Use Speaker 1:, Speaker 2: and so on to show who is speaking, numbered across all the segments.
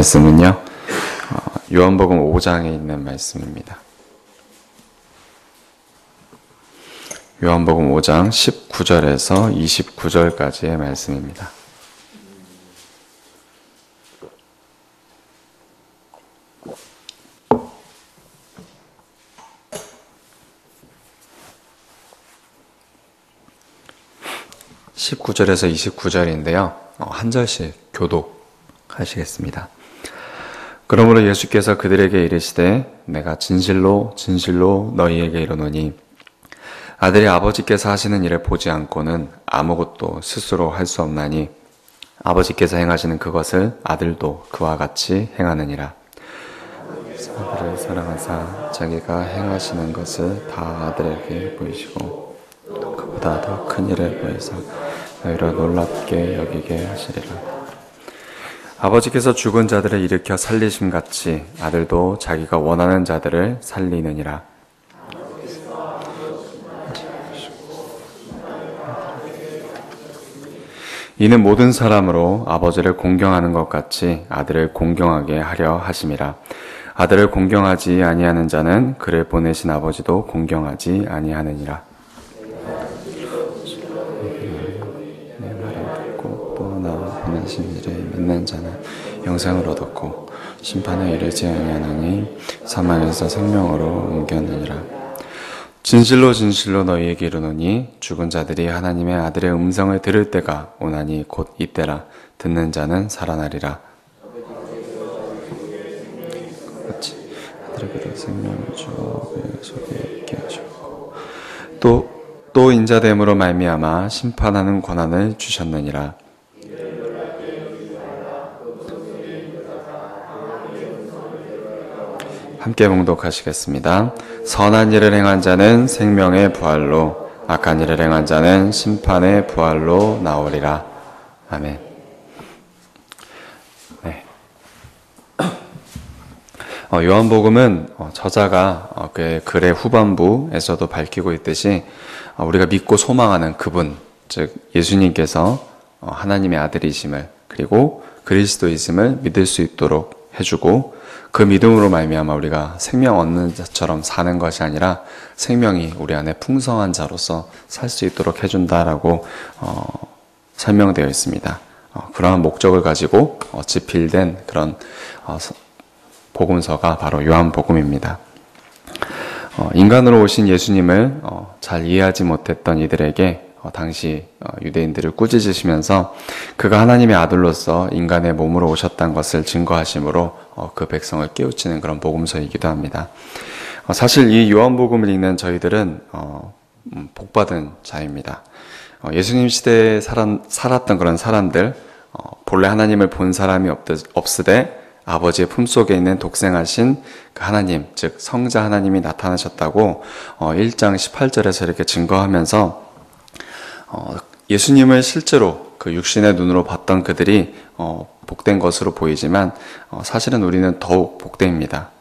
Speaker 1: 말씀은요, 요한복음 5장에 있는 말씀입니다. 요한복음 5장 19절에서 29절까지의 말씀입니다. (19절에서 29절인데요) 한 절씩 교독하시겠습니다. 그러므로 예수께서 그들에게 이르시되 내가 진실로 진실로 너희에게 이르노니 아들이 아버지께서 하시는 일을 보지 않고는 아무것도 스스로 할 수 없나니 아버지께서 행하시는 그것을 아들도 그와 같이 행하느니라. 아들을 사랑하사 자기가 행하시는 것을 다 아들에게 보이시고 그보다 더 큰 일을 보이사 너희를 놀랍게 여기게 하시리라. 아버지께서 죽은 자들을 일으켜 살리심같이 아들도 자기가 원하는 자들을 살리느니라. 이는 모든 사람으로 아버지를 공경하는 것 같이 아들을 공경하게 하려 하심이라. 아들을 공경하지 아니하는 자는 그를 보내신 아버지도 공경하지 아니하느니라. 내 말을 듣고 또 나와 보내신 이를 믿는 자는 영생을 얻었고 심판에 이르지 아니하나니 사망에서 생명으로 옮겼느니라. 진실로 진실로 너희에게 이르노니 죽은 자들이 하나님의 아들의 음성을 들을 때가 오나니 곧 이때라. 듣는 자는 살아나리라. 같이 아들에게로 생명을 주어 그 속에 있게 하셨고 또 인자됨으로 말미암아 심판하는 권한을 주셨느니라. 함께 봉독하시겠습니다. 선한 일을 행한 자는 생명의 부활로, 악한 일을 행한 자는 심판의 부활로 나오리라. 아멘. 네. 요한복음은 저자가 그 글의 후반부에서도 밝히고 있듯이 우리가 믿고 소망하는 그분, 즉 예수님께서 하나님의 아들이심을 그리고 그리스도이심을 믿을 수 있도록 해주고 그 믿음으로 말미암아 우리가 생명 얻는 자처럼 사는 것이 아니라 생명이 우리 안에 풍성한 자로서 살 수 있도록 해준다라고 설명되어 있습니다. 그러한 목적을 가지고 집필된 그런 복음서가 바로 요한복음입니다. 인간으로 오신 예수님을 잘 이해하지 못했던 이들에게 당시 유대인들을 꾸짖으시면서 그가 하나님의 아들로서 인간의 몸으로 오셨다는 것을 증거하심으로 그 백성을 깨우치는 그런 복음서이기도 합니다. 사실 이 요한복음을 읽는 저희들은 복받은 자입니다. 예수님 시대에 살았던 그런 사람들, 본래 하나님을 본 사람이 없으되 아버지의 품속에 있는 독생하신 그 하나님, 즉 성자 하나님이 나타나셨다고 1장 18절에서 이렇게 증거하면서 예수님을 실제로 그 육신의 눈으로 봤던 그들이 복된 것으로 보이지만 사실은 우리는 더욱 복됩니다.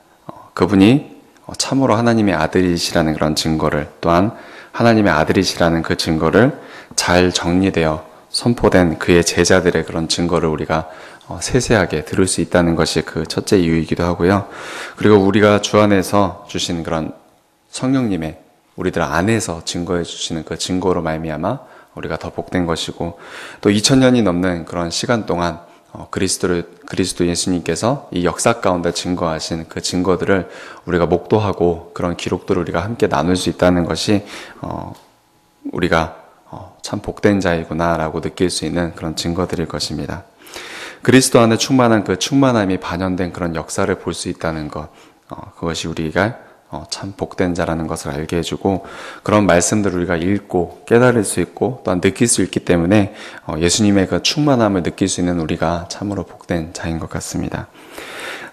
Speaker 1: 그분이 참으로 하나님의 아들이시라는 그런 증거를, 또한 하나님의 아들이시라는 그 증거를 잘 정리되어 선포된 그의 제자들의 그런 증거를 우리가 세세하게 들을 수 있다는 것이 그 첫째 이유이기도 하고요. 그리고 우리가 주 안에서 주신 그런 성령님의 우리들 안에서 증거해 주시는 그 증거로 말미암아 우리가 더 복된 것이고, 또 2000년이 넘는 그런 시간 동안 그리스도 예수님께서 이 역사 가운데 증거하신 그 증거들을 우리가 목도하고 그런 기록들을 우리가 함께 나눌 수 있다는 것이 우리가 참 복된 자이구나라고 느낄 수 있는 그런 증거들일 것입니다. 그리스도 안에 충만한 그 충만함이 반영된 그런 역사를 볼 수 있다는 것, 그것이 우리가 참 복된 자라는 것을 알게 해주고, 그런 말씀들을 우리가 읽고 깨달을 수 있고 또한 느낄 수 있기 때문에 예수님의 그 충만함을 느낄 수 있는 우리가 참으로 복된 자인 것 같습니다.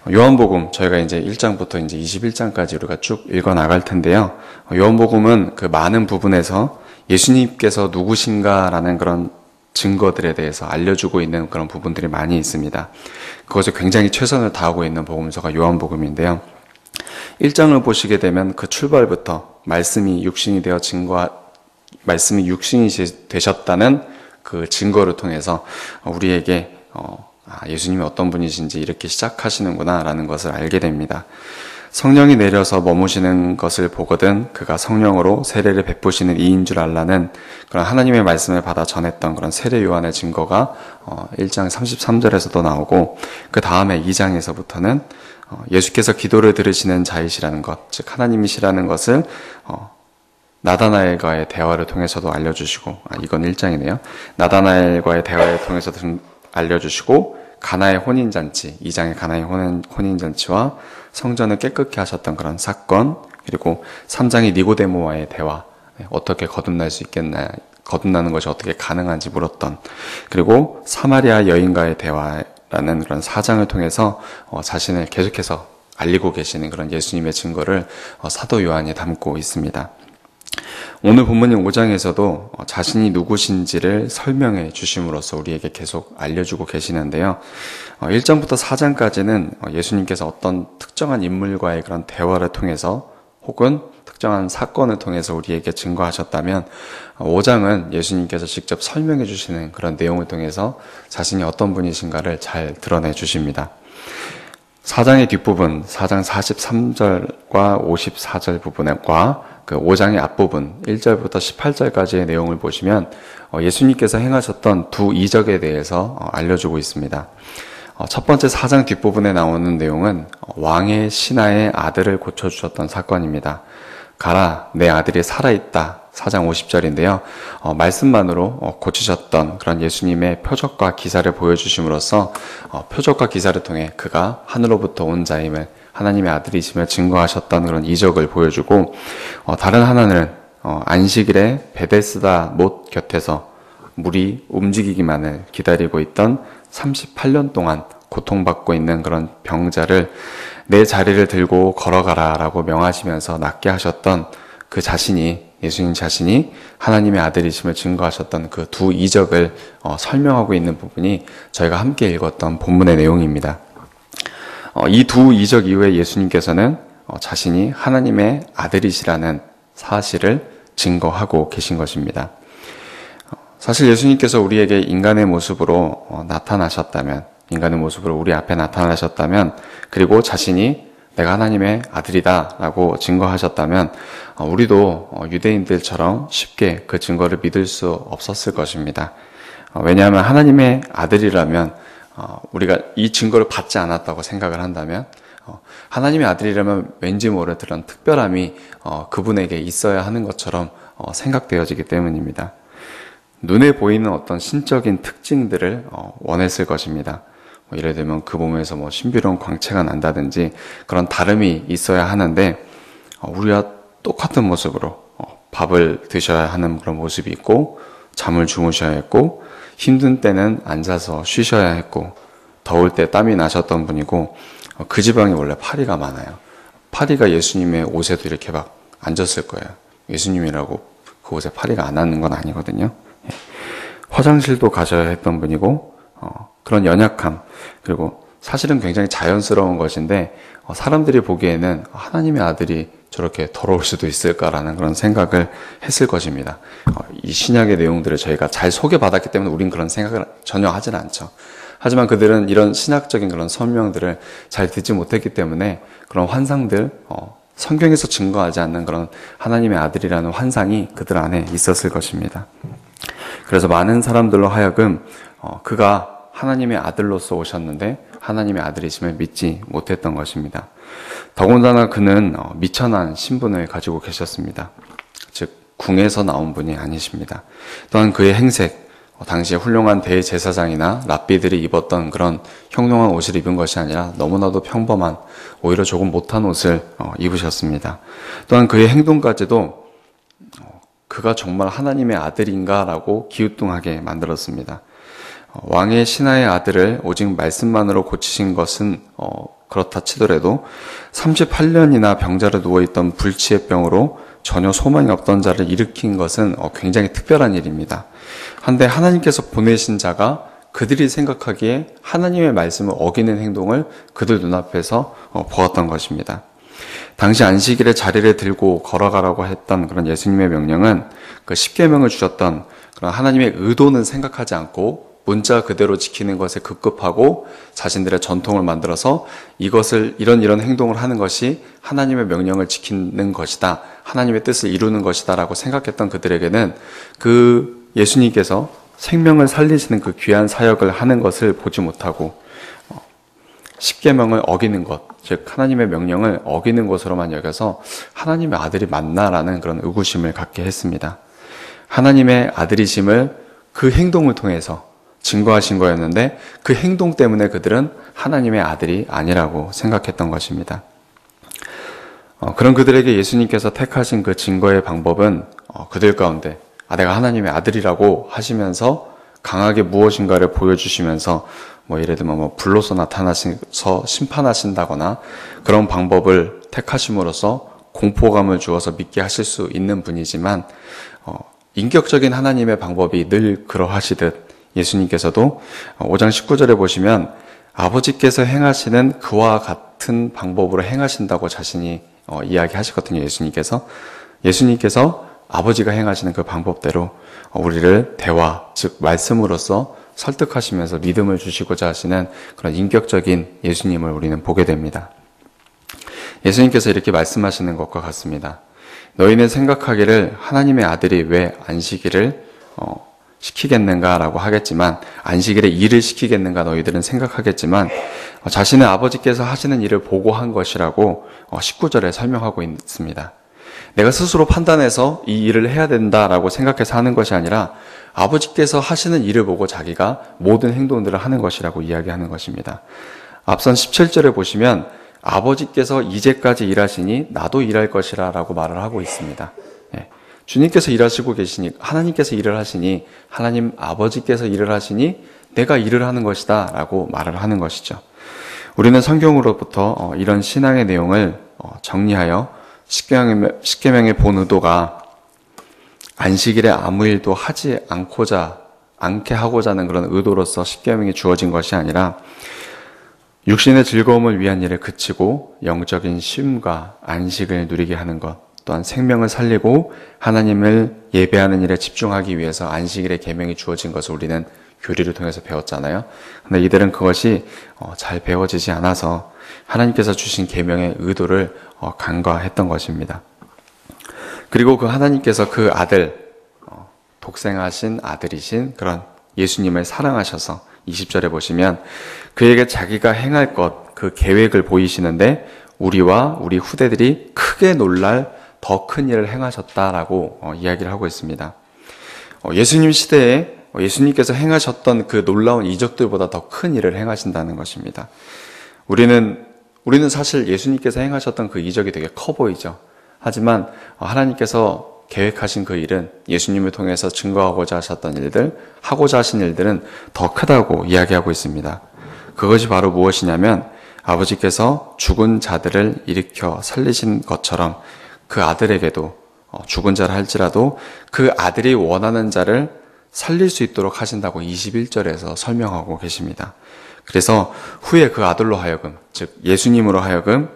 Speaker 1: 요한복음 저희가 이제 1장부터 이제 21장까지 우리가 쭉 읽어 나갈 텐데요. 요한복음은 그 많은 부분에서 예수님께서 누구신가라는 그런 증거들에 대해서 알려주고 있는 그런 부분들이 많이 있습니다. 그것을 굉장히 최선을 다하고 있는 복음서가 요한복음인데요. 1장을 보시게 되면 그 출발부터 말씀이 육신이 되셨다는 그 증거를 통해서 우리에게 예수님이 어떤 분이신지 이렇게 시작하시는구나 라는 것을 알게 됩니다. 성령이 내려서 머무시는 것을 보거든 그가 성령으로 세례를 베푸시는 이인 줄 알라는 그런 하나님의 말씀을 받아 전했던 그런 세례 요한의 증거가 1장 33절에서도 나오고, 그 다음에 2장에서부터는 예수께서 기도를 들으시는 자이시라는 것, 즉 하나님이시라는 것을 나다나엘과의 대화를 통해서도 알려주시고, 이건 1장이네요. 나다나엘과의 대화를 통해서도 알려주시고, 가나의 혼인잔치, 2장의 가나의 혼인잔치와 성전을 깨끗게 하셨던 그런 사건, 그리고 3장의 니고데모와의 대화, 어떻게 거듭날 수 있겠나, 거듭나는 것이 어떻게 가능한지 물었던, 그리고 사마리아 여인과의 대화라는 그런 4장을 통해서 자신을 계속해서 알리고 계시는 그런 예수님의 증거를 사도 요한이 담고 있습니다. 오늘 본문인 5장에서도 자신이 누구신지를 설명해 주심으로써 우리에게 계속 알려주고 계시는데요. 1장부터 4장까지는 예수님께서 어떤 특정한 인물과의 그런 대화를 통해서 혹은 특정한 사건을 통해서 우리에게 증거하셨다면, 5장은 예수님께서 직접 설명해 주시는 그런 내용을 통해서 자신이 어떤 분이신가를 잘 드러내 주십니다. 4장의 뒷부분, 4장 43절과 54절 부분과 그 5장의 앞부분 1절부터 18절까지의 내용을 보시면 예수님께서 행하셨던 두 이적에 대해서 알려주고 있습니다. 첫 번째 4장 뒷부분에 나오는 내용은 왕의 신하의 아들을 고쳐주셨던 사건입니다. 가라, 내 아들이 살아있다. 4장 50절인데요. 말씀만으로 고치셨던 그런 예수님의 표적과 기사를 보여주심으로써 표적과 기사를 통해 그가 하늘로부터 온 자임을, 하나님의 아들이심을 증거하셨던 그런 이적을 보여주고, 다른 하나는 안식일에 베데스다 못 곁에서 물이 움직이기만을 기다리고 있던 38년 동안 고통받고 있는 그런 병자를 내 자리를 들고 걸어가라 라고 명하시면서 낫게 하셨던 그 자신이, 예수님 자신이 하나님의 아들이심을 증거하셨던 그 두 이적을 설명하고 있는 부분이 저희가 함께 읽었던 본문의 내용입니다. 이 두 이적 이후에 예수님께서는 자신이 하나님의 아들이시라는 사실을 증거하고 계신 것입니다. 사실 예수님께서 우리에게 인간의 모습으로 나타나셨다면, 인간의 모습으로 우리 앞에 나타나셨다면, 그리고 자신이 내가 하나님의 아들이다 라고 증거하셨다면, 우리도 유대인들처럼 쉽게 그 증거를 믿을 수 없었을 것입니다. 왜냐하면 하나님의 아들이라면, 우리가 이 증거를 받지 않았다고 생각을 한다면, 하나님의 아들이라면 왠지 모를 그런 특별함이 그분에게 있어야 하는 것처럼 생각되어지기 때문입니다. 눈에 보이는 어떤 신적인 특징들을 원했을 것입니다. 예를 들면 그 몸에서 신비로운 광채가 난다든지 그런 다름이 있어야 하는데, 우리와 똑같은 모습으로 밥을 드셔야 하는 그런 모습이 있고, 잠을 주무셔야 했고, 힘든 때는 앉아서 쉬셔야 했고, 더울 때 땀이 나셨던 분이고, 그 지방에 원래 파리가 많아요. 파리가 예수님의 옷에도 이렇게 막 앉았을 거예요. 예수님이라고 그 옷에 파리가 안 앉는 건 아니거든요. 화장실도 가셔야 했던 분이고, 그런 연약함, 그리고 사실은 굉장히 자연스러운 것인데 사람들이 보기에는 하나님의 아들이 저렇게 더러울 수도 있을까라는 그런 생각을 했을 것입니다. 이 신약의 내용들을 저희가 잘 소개받았기 때문에 우린 그런 생각을 전혀 하진 않죠. 하지만 그들은 이런 신학적인 그런 설명들을 잘 듣지 못했기 때문에 그런 환상들, 성경에서 증거하지 않는 그런 하나님의 아들이라는 환상이 그들 안에 있었을 것입니다. 그래서 많은 사람들로 하여금 그가 하나님의 아들로서 오셨는데 하나님의 아들이심을 믿지 못했던 것입니다. 더군다나 그는 미천한 신분을 가지고 계셨습니다. 즉 궁에서 나온 분이 아니십니다. 또한 그의 행색, 당시에 훌륭한 대제사장이나 랍비들이 입었던 그런 형용한 옷을 입은 것이 아니라 너무나도 평범한, 오히려 조금 못한 옷을 입으셨습니다. 또한 그의 행동까지도 그가 정말 하나님의 아들인가라고 기우뚱하게 만들었습니다. 왕의 신하의 아들을 오직 말씀만으로 고치신 것은 그렇다 치더라도 38년이나 병자로 누워있던 불치의 병으로 전혀 소망이 없던 자를 일으킨 것은 굉장히 특별한 일입니다. 한데 하나님께서 보내신 자가 그들이 생각하기에 하나님의 말씀을 어기는 행동을 그들 눈앞에서 보았던 것입니다. 당시 안식일에 자리를 들고 걸어가라고 했던 그런 예수님의 명령은 그 십계명을 주셨던 그런 하나님의 의도는 생각하지 않고 문자 그대로 지키는 것에 급급하고 자신들의 전통을 만들어서 이것을 이런 행동을 하는 것이 하나님의 명령을 지키는 것이다. 하나님의 뜻을 이루는 것이다 라고 생각했던 그들에게는 그 예수님께서 생명을 살리시는 그 귀한 사역을 하는 것을 보지 못하고 십계명을 어기는 것, 즉 하나님의 명령을 어기는 것으로만 여겨서 하나님의 아들이 맞나라는 그런 의구심을 갖게 했습니다. 하나님의 아들이심을 그 행동을 통해서 증거하신 거였는데 그 행동 때문에 그들은 하나님의 아들이 아니라고 생각했던 것입니다. 그런 그들에게 예수님께서 택하신 그 증거의 방법은 그들 가운데 내가 하나님의 아들이라고 하시면서 강하게 무엇인가를 보여주시면서 예를 들면 불로서 나타나셔서 심판하신다거나 그런 방법을 택하심으로써 공포감을 주어서 믿게 하실 수 있는 분이지만 인격적인 하나님의 방법이 늘 그러하시듯 예수님께서도 5장 19절에 보시면 아버지께서 행하시는 그와 같은 방법으로 행하신다고 자신이 이야기하시거든요. 예수님께서 아버지가 행하시는 그 방법대로 우리를 대화, 즉 말씀으로써 설득하시면서 믿음을 주시고자 하시는 그런 인격적인 예수님을 우리는 보게 됩니다. 예수님께서 이렇게 말씀하시는 것과 같습니다. 너희는 생각하기를 하나님의 아들이 왜 안식일을 시키겠는가라고 하겠지만, 안식일에 일을 시키겠는가 너희들은 생각하겠지만 자신의 아버지께서 하시는 일을 보고 한 것이라고 19절에 설명하고 있습니다. 내가 스스로 판단해서 이 일을 해야 된다라고 생각해서 하는 것이 아니라 아버지께서 하시는 일을 보고 자기가 모든 행동들을 하는 것이라고 이야기하는 것입니다. 앞선 17절에 보시면 아버지께서 이제까지 일하시니 나도 일할 것이라 라고 말을 하고 있습니다. 주님께서 일하시고 계시니, 하나님께서 일을 하시니, 하나님 아버지께서 일을 하시니 내가 일을 하는 것이다 라고 말을 하는 것이죠. 우리는 성경으로부터 이런 신앙의 내용을 정리하여 십계명의 본 의도가 안식일에 아무 일도 하지 않게 하고자 하는 그런 의도로서 십계명이 주어진 것이 아니라 육신의 즐거움을 위한 일을 그치고 영적인 쉼과 안식을 누리게 하는 것, 또한 생명을 살리고 하나님을 예배하는 일에 집중하기 위해서 안식일의 계명이 주어진 것을 우리는 교리를 통해서 배웠잖아요. 근데 이들은 그것이 잘 배워지지 않아서 하나님께서 주신 계명의 의도를 간과했던 것입니다. 그리고 그 하나님께서 그 아들, 독생하신 아들이신 그런 예수님을 사랑하셔서 20절에 보시면 그에게 자기가 행할 것, 그 계획을 보이시는데 우리와 우리 후대들이 크게 놀랄 더 큰 일을 행하셨다라고 이야기를 하고 있습니다. 예수님 시대에 예수님께서 행하셨던 그 놀라운 이적들보다 더 큰 일을 행하신다는 것입니다. 우리는 사실 예수님께서 행하셨던 그 이적이 되게 커 보이죠. 하지만 하나님께서 계획하신 그 일은, 예수님을 통해서 증거하고자 하셨던 일들, 하고자 하신 일들은 더 크다고 이야기하고 있습니다. 그것이 바로 무엇이냐면 아버지께서 죽은 자들을 일으켜 살리신 것처럼 그 아들에게도 죽은 자를 할지라도 그 아들이 원하는 자를 살릴 수 있도록 하신다고 21절에서 설명하고 계십니다. 그래서 후에 그 아들로 하여금, 즉 예수님으로 하여금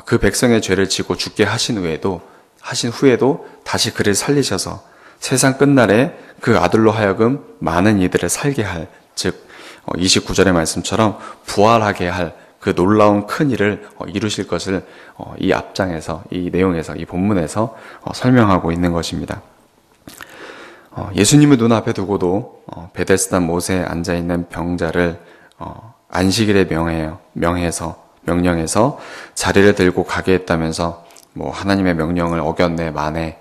Speaker 1: 그 백성의 죄를 지고 죽게 하신 후에도 다시 그를 살리셔서 세상 끝날에 그 아들로 하여금 많은 이들을 살게 할, 즉 29절의 말씀처럼 부활하게 할 그 놀라운 큰 일을 이루실 것을 이 앞장에서, 이 내용에서, 이 본문에서 설명하고 있는 것입니다. 예수님을 눈앞에 두고도 베데스다 못에 앉아있는 병자를 안식일에 명령해서 자리를 들고 가게 했다면서 하나님의 명령을 어겼네, 만에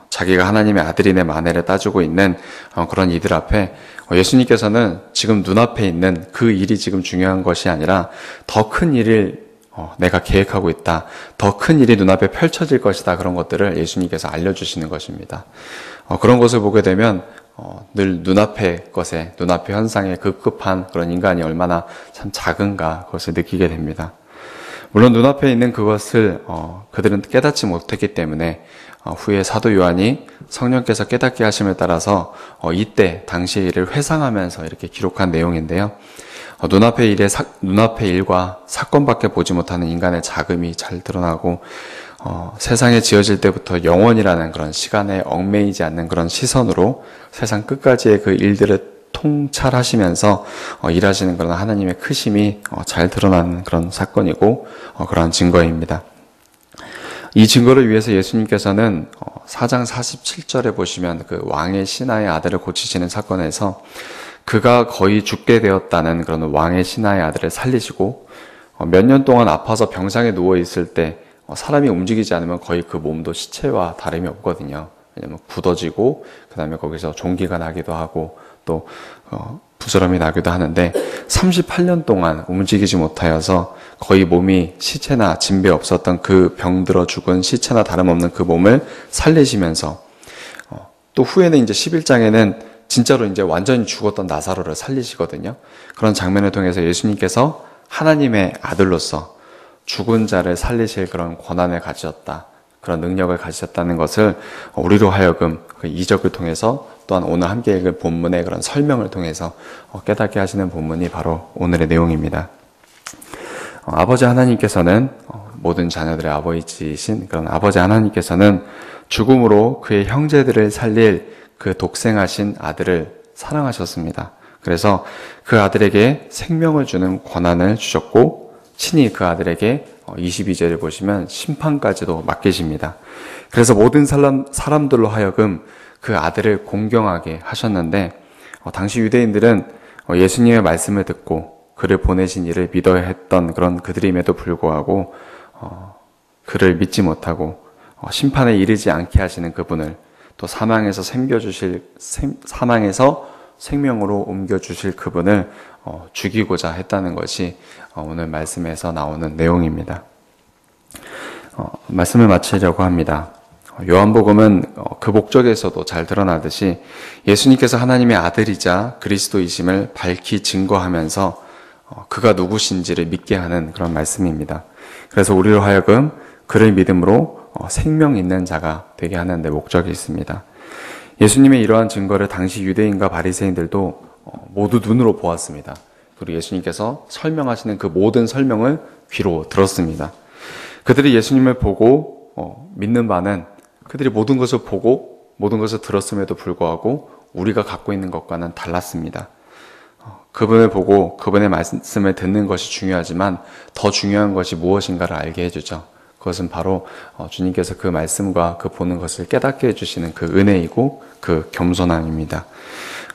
Speaker 1: 자기가 하나님의 아들이네, 만에를 따지고 있는 그런 이들 앞에 예수님께서는 지금 눈앞에 있는 그 일이 지금 중요한 것이 아니라 더 큰 일을 내가 계획하고 있다, 더 큰 일이 눈앞에 펼쳐질 것이다, 그런 것들을 예수님께서 알려주시는 것입니다. 그런 것을 보게 되면 늘 눈앞의 현상에 급급한 그런 인간이 얼마나 참 작은가, 그것을 느끼게 됩니다. 물론 눈앞에 있는 그것을 그들은 깨닫지 못했기 때문에 후에 사도 요한이 성령께서 깨닫게 하심에 따라서 이때 당시의 일을 회상하면서 이렇게 기록한 내용인데요. 눈앞의 일과 사건밖에 보지 못하는 인간의 자금이 잘 드러나고 세상에 지어질 때부터 영원이라는 그런 시간에 얽매이지 않는 그런 시선으로 세상 끝까지의 그 일들을 통찰하시면서 일하시는 그런 하나님의 크심이 잘 드러나는 그런 사건이고 그러한 증거입니다. 이 증거를 위해서 예수님께서는 4장 47절에 보시면 그 왕의 신하의 아들을 고치시는 사건에서 그가 거의 죽게 되었다는 그런 왕의 신하의 아들을 살리시고 몇 년 동안 아파서 병상에 누워있을 때 사람이 움직이지 않으면 거의 그 몸도 시체와 다름이 없거든요. 왜냐면 굳어지고 그 다음에 거기서 종기가 나기도 하고 또 부스럼이 나기도 하는데 38년 동안 움직이지 못하여서 거의 몸이 시체나 진배 없었던 그 병들어 죽은 시체나 다름없는 그 몸을 살리시면서 또 후에는 이제 11장에는 진짜로 이제 완전히 죽었던 나사로를 살리시거든요. 그런 장면을 통해서 예수님께서 하나님의 아들로서 죽은 자를 살리실 그런 권한을 가지셨다. 그런 능력을 가지셨다는 것을 우리로 하여금 그 이적을 통해서 또한 오늘 함께 읽을 본문의 그런 설명을 통해서 깨닫게 하시는 본문이 바로 오늘의 내용입니다. 아버지 하나님께서는 모든 자녀들의 아버지이신 그런 아버지 하나님께서는 죽음으로 그의 형제들을 살릴 그 독생하신 아들을 사랑하셨습니다. 그래서 그 아들에게 생명을 주는 권한을 주셨고 친히 그 아들에게 22절을 보시면 심판까지도 맡기십니다. 그래서 모든 사람들로 하여금 그 아들을 공경하게 하셨는데 당시 유대인들은 예수님의 말씀을 듣고 그를 보내신 이를 믿어야 했던 그런 그들임에도 불구하고 그를 믿지 못하고 심판에 이르지 않게 하시는 그분을 또 사망에서 생명으로 옮겨주실 그분을 죽이고자 했다는 것이 오늘 말씀에서 나오는 내용입니다. 말씀을 마치려고 합니다. 요한복음은 그 목적에서도 잘 드러나듯이 예수님께서 하나님의 아들이자 그리스도이심을 밝히 증거하면서 그가 누구신지를 믿게 하는 그런 말씀입니다. 그래서 우리로 하여금 그를 믿음으로 생명 있는 자가 되게 하는 데 목적이 있습니다. 예수님의 이러한 증거를 당시 유대인과 바리새인들도 모두 눈으로 보았습니다. 그리고 예수님께서 설명하시는 그 모든 설명을 귀로 들었습니다. 그들이 예수님을 보고 믿는 바는 그들이 모든 것을 보고 모든 것을 들었음에도 불구하고 우리가 갖고 있는 것과는 달랐습니다. 그분을 보고 그분의 말씀을 듣는 것이 중요하지만 더 중요한 것이 무엇인가를 알게 해주죠. 그것은 바로 주님께서 그 말씀과 그 보는 것을 깨닫게 해주시는 그 은혜이고 그 겸손함입니다.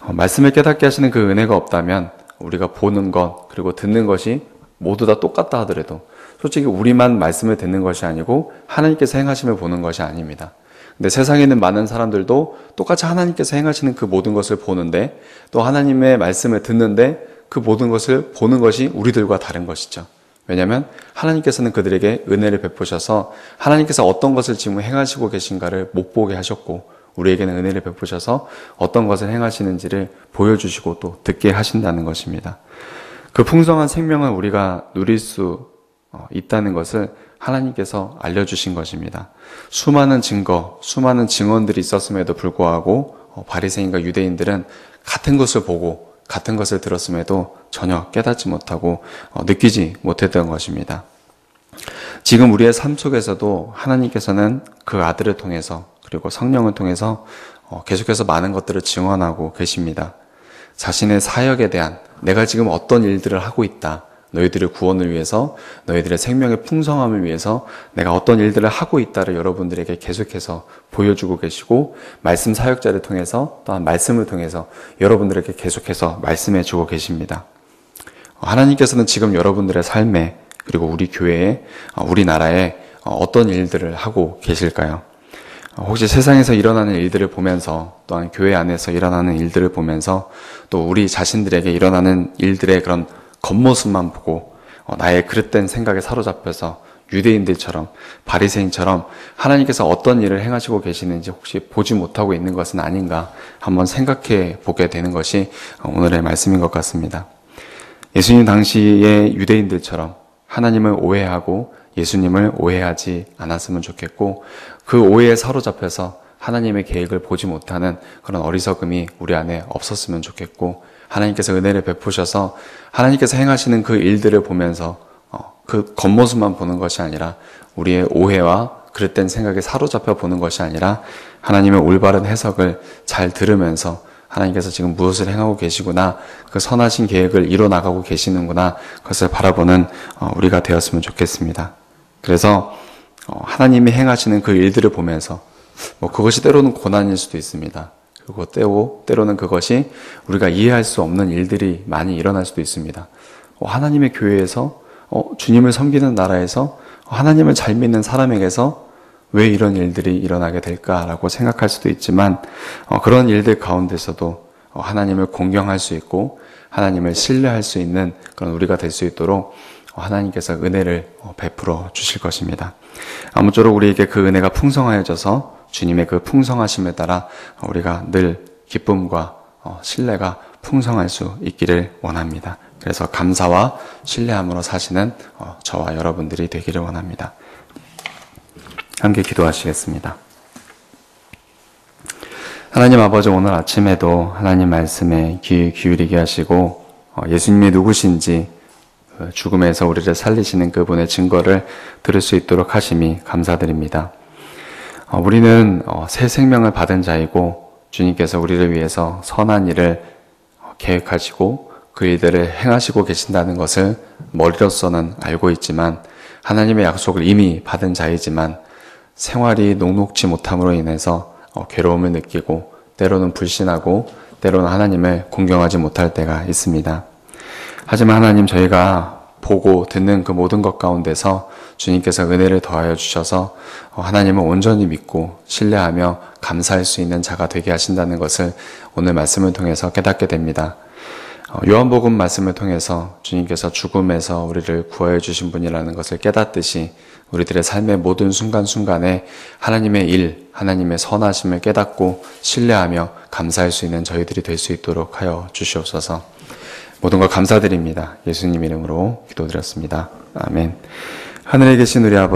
Speaker 1: 말씀을 깨닫게 하시는 그 은혜가 없다면 우리가 보는 것 그리고 듣는 것이 모두 다 똑같다 하더라도 솔직히 우리만 말씀을 듣는 것이 아니고 하나님께서 행하심을 보는 것이 아닙니다. 근데 세상에 있는 많은 사람들도 똑같이 하나님께서 행하시는 그 모든 것을 보는데 또 하나님의 말씀을 듣는데 그 모든 것을 보는 것이 우리들과 다른 것이죠. 왜냐하면 하나님께서는 그들에게 은혜를 베푸셔서 하나님께서 어떤 것을 지금 행하시고 계신가를 못 보게 하셨고 우리에게는 은혜를 베푸셔서 어떤 것을 행하시는지를 보여주시고 또 듣게 하신다는 것입니다. 그 풍성한 생명을 우리가 누릴 수 있다는 것을 하나님께서 알려주신 것입니다. 수많은 증거, 수많은 증언들이 있었음에도 불구하고 바리새인과 유대인들은 같은 것을 보고 같은 것을 들었음에도 전혀 깨닫지 못하고 느끼지 못했던 것입니다. 지금 우리의 삶 속에서도 하나님께서는 그 아들을 통해서 그리고 성령을 통해서 계속해서 많은 것들을 증언하고 계십니다. 자신의 사역에 대한 내가 지금 어떤 일들을 하고 있다. 너희들의 구원을 위해서 너희들의 생명의 풍성함을 위해서 내가 어떤 일들을 하고 있다를 여러분들에게 계속해서 보여주고 계시고 말씀 사역자를 통해서 또한 말씀을 통해서 여러분들에게 계속해서 말씀해 주고 계십니다. 하나님께서는 지금 여러분들의 삶에 그리고 우리 교회에 우리나라에 어떤 일들을 하고 계실까요? 혹시 세상에서 일어나는 일들을 보면서 또한 교회 안에서 일어나는 일들을 보면서 또 우리 자신들에게 일어나는 일들의 그런 겉모습만 보고 나의 그릇된 생각에 사로잡혀서 유대인들처럼 바리새인처럼 하나님께서 어떤 일을 행하시고 계시는지 혹시 보지 못하고 있는 것은 아닌가 한번 생각해 보게 되는 것이 오늘의 말씀인 것 같습니다. 예수님 당시의 유대인들처럼 하나님을 오해하고 예수님을 오해하지 않았으면 좋겠고 그 오해에 사로잡혀서 하나님의 계획을 보지 못하는 그런 어리석음이 우리 안에 없었으면 좋겠고 하나님께서 은혜를 베푸셔서 하나님께서 행하시는 그 일들을 보면서 그 겉모습만 보는 것이 아니라 우리의 오해와 그릇된 생각에 사로잡혀 보는 것이 아니라 하나님의 올바른 해석을 잘 들으면서 하나님께서 지금 무엇을 행하고 계시구나, 그 선하신 계획을 이뤄나가고 계시는구나, 그것을 바라보는 우리가 되었으면 좋겠습니다. 그래서 하나님이 행하시는 그 일들을 보면서 그것이 때로는 고난일 수도 있습니다. 그리고 때로는 그것이 우리가 이해할 수 없는 일들이 많이 일어날 수도 있습니다. 하나님의 교회에서, 주님을 섬기는 나라에서, 하나님을 잘 믿는 사람에게서 왜 이런 일들이 일어나게 될까라고 생각할 수도 있지만, 그런 일들 가운데서도 하나님을 공경할 수 있고 하나님을 신뢰할 수 있는 그런 우리가 될 수 있도록 하나님께서 은혜를 베풀어 주실 것입니다. 아무쪼록 우리에게 그 은혜가 풍성하여져서 주님의 그 풍성하심에 따라 우리가 늘 기쁨과 신뢰가 풍성할 수 있기를 원합니다. 그래서 감사와 신뢰함으로 사시는 저와 여러분들이 되기를 원합니다. 함께 기도하시겠습니다. 하나님 아버지, 오늘 아침에도 하나님 말씀에 귀 기울이게 하시고 예수님이 누구신지, 죽음에서 우리를 살리시는 그분의 증거를 들을 수 있도록 하심이 감사드립니다. 우리는 새 생명을 받은 자이고 주님께서 우리를 위해서 선한 일을 계획하시고 그 일들을 행하시고 계신다는 것을 머리로서는 알고 있지만, 하나님의 약속을 이미 받은 자이지만 생활이 녹록지 못함으로 인해서 괴로움을 느끼고 때로는 불신하고 때로는 하나님을 공경하지 못할 때가 있습니다. 하지만 하나님, 저희가 보고 듣는 그 모든 것 가운데서 주님께서 은혜를 더하여 주셔서 하나님을 온전히 믿고 신뢰하며 감사할 수 있는 자가 되게 하신다는 것을 오늘 말씀을 통해서 깨닫게 됩니다. 요한복음 말씀을 통해서 주님께서 죽음에서 우리를 구하여 주신 분이라는 것을 깨닫듯이 우리들의 삶의 모든 순간순간에 하나님의 일, 하나님의 선하심을 깨닫고 신뢰하며 감사할 수 있는 저희들이 될 수 있도록 하여 주시옵소서. 모든 걸 감사드립니다. 예수님 이름으로 기도드렸습니다. 아멘. 하늘에 계신 우리 아버지,